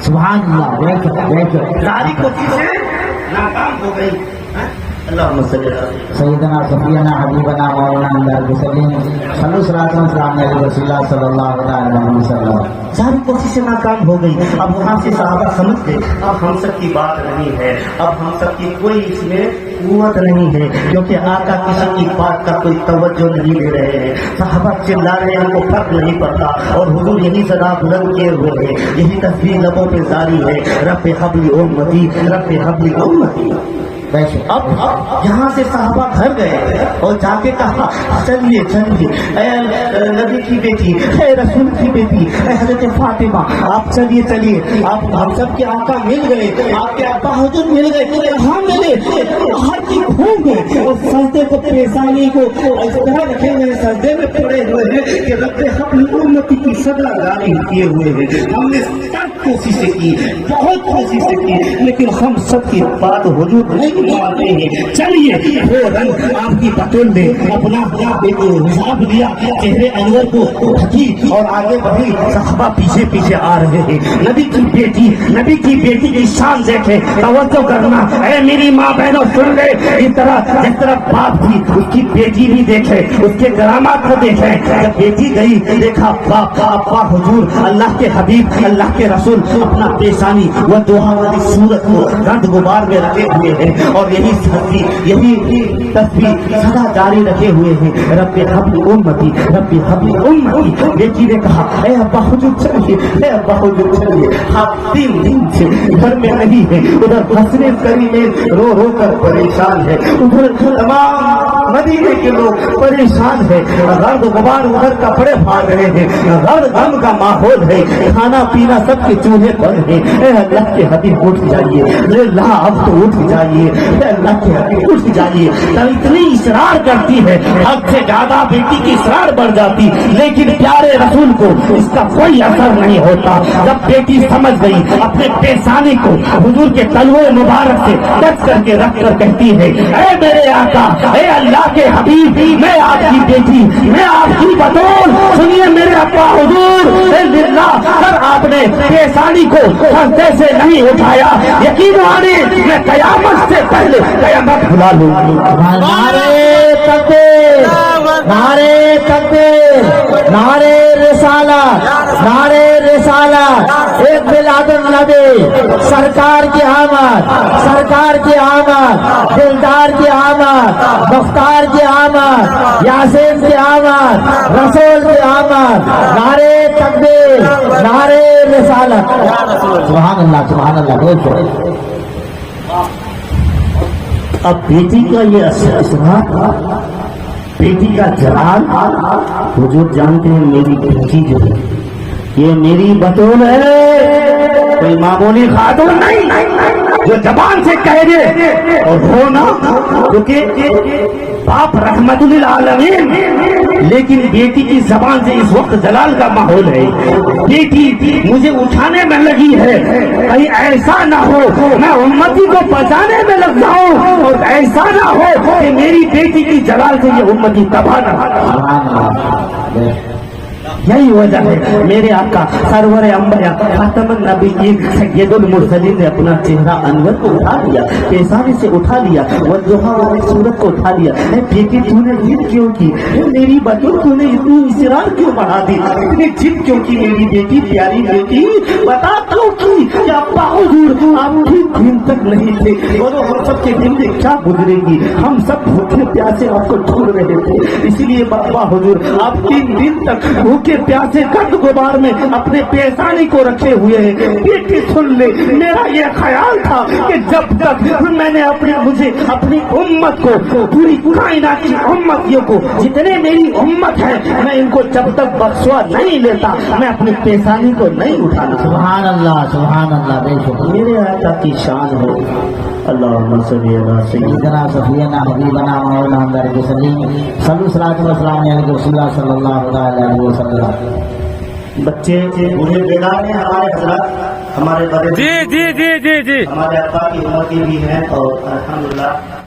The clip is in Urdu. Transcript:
سبحان اللہ. دیکھو ساری کوششیں ناکام ہو گئی. اللہم صلی اللہ علیہ وسلم. سیدنا صفینا حبیبنا مولانا اللہ وسلم صلی اللہ علیہ وسلم صلی اللہ علیہ وسلم. ساری کوششیں ناکام ہو گئی. اب وہاں سے صحابہ سمجھ گئے اب ہم سب کی بات نہیں ہے, اب ہم سب کی کوئی اس میں قوت نہیں ہے, کیونکہ آقا کسی کی بات کا کوئی توجہ نہیں دے رہے ہیں. صحابہ چلا رہے ہیں, ہم کو فرق نہیں پڑتا, اور حضور یہی صدا بلند کیے ہوئے ہیں, یہی تصویر لبوں پہ جاری ہے, رب حبلی امتی رب حبلی امتی. اب یہاں سے صحابہ گھر گئے اور جا کے کہا چلیے چلیے اے نبی کی بیٹی, اے رسول کی بیٹی, اے حضرت فاطمہ, آپ چلیے چلیے, آپ ہم سب کے آقا مل گئے, آپ کے ابا حضور مل گئے, کہاں ملے, ہر کی گھوم گئے, اور سجدے کو پیشانی کو اس طرح رکھے ہوئے, سجدے میں پڑے ہوئے ہیں کہ رب حبل امتی کی صدا جاری کیے ہوئے ہیں. ہم نے سب کوششیں کی, بہت کوششیں کی, لیکن ہم سب کی بات حضور نہیں مانتے ہیں. چلیے فوراً آپ کی بطول نے اپنا حساب لیا, چہرے انور کو ڈھکی اور آگے بڑھی. صحابہ پیچھے پیچھے آ رہے ہیں. نبی کی بیٹی کی شان دیکھے, توجہ کرنا, اے میری ماں بہنوں سن لے, اس طرح جس طرح باپ تھی اس کی بیٹی بھی دیکھے, اس کے کرامات کو دیکھے. جب بیٹی گئی دیکھا باپا حضور اللہ کے حبیب اللہ کے رسول اپنا پیشانی وہ دوہا والی صورت کو گند غبار میں رکھے ہوئے ہیں, اور یہی تصویر سدا جاری رکھے ہوئے ہیں, رب حبل امتی رب حبل امتی. بیٹی نے کہا اے ابا حضور چلیے, اے ابا حضور چلیے, آپ 3 دن سے گھر میں نہیں ہیں. ادھر حسن کریمین رو رو کر پریشان ہے, ادھر تمام مدینے کے لوگ پریشان ہے, گرد غبار ادھر کپڑے پھاڑ رہے ہیں, غم غم کا ماحول ہے, کھانا پینا سب کے چولہے بند ہیں. اے اللہ کے حبیب اٹھ جائیے, اے اللہ اب تو اٹھ جائیے, اے اللہ کے حبیب اٹھ جائیے. تب اتنی اصرار کرتی ہے, حد سے زیادہ بیٹی کی اصرار بڑھ جاتی, لیکن پیارے رسول کو اس کا کوئی اثر نہیں ہوتا. جب بیٹی سمجھ گئی اپنے پیشانی کو حضور کے تلوے مبارک سے ٹچ کر کے رکھ کر کہتی ہے اے میرے آقا, اے اللہ کے حبیب, میں آپ کی بیٹی, میں آپ کی بطول, سنیے میرے ابا حضور, سر آپ نے پیشانی کو سجدے سے نہیں اٹھایا, یقین مانے میں قیامت سے پہلے قیامت بلا لوں. نعرے تکبیر, نعرے تکبیر, نعرے رسالت, نعرے رسالت. ایک میلاد النبی, سرکار کی آمد, سرکار کی آمد, دلدار کی آمد, مختار کی آمد, یاسین کی آمد, رسول کی آمد. نعرے تکبیر, نعرے رسالت. سبحان اللہ سبحان اللہ. دیکھو اب بیٹی کا یہ اثرات, بیٹی کا جلال, حضور جانتے ہیں میری بیٹی جو ہے یہ میری بطول ہے, کوئی معمولی خاتون نہیں جو زبان سے کہہ دے اور ہو نا, کیونکہ باپ رحمت للعالمین, لیکن بیٹی کی زبان سے اس وقت جلال کا ماحول ہے. بیٹی مجھے اٹھانے میں لگی ہے, کہیں ایسا نہ ہو میں امتی کو بچانے میں لگ جاؤں, اور ایسا نہ ہو کہ میری بیٹی کی جلال سے یہ امتی تباہ نہ. یہی وجہ ہے میرے آقا سرور انبیاء خاتم النبیین سید المرسلین نے اپنا چہرہ انور کو اٹھا لیا, پیشانی سے اٹھا لیا, والضحیٰ والی صورت کو اٹھا لیا. اے بیٹی تو نے ضد کیوں کی, میری بطول تو نے اتنی اصرار کیوں بڑھا دی, اتنی ضد کیوں کی میری بیٹی, پیاری بیٹی, بتا کیوں کی کہ ابا حضور آپ 3 دن تک نہیں تھے, اور ہم سب کے دل میں کیا گزرے گی, ہم سب بھوکے پیاسے آپ کو ڈھونڈ رہے تھے, اس لیے ابا حضور آپ 3 دن تک بھوکے پیاسے گرد غبار میں اپنے پیشانی کو رکھے ہوئے ہیں. بیٹی سن لے, میرا یہ خیال تھا کہ جب تک میں نے مجھے اپنی امت کو, پوری کائنات کی امتیوں کو, جتنے میری امت ہے, میں ان کو جب تک بخشوا نہیں لیتا میں اپنی پیشانی کو نہیں اٹھانا. سبحان اللہ سبحان اللہ. دیکھو میرے آقا کی شان ہے. اللہم صلی علی سیدنا صفینا حبیبنا مولانا اللہ وسلم صلی اللہ علیہ وسلم صلی اللہ علیہ وسلم. بچے بوڑھے بیدار ہیں, ہمارے حضرات, ہمارے بڑے, جی ہمارے ابا کی امتی بھی ہیں, اور الحمدللہ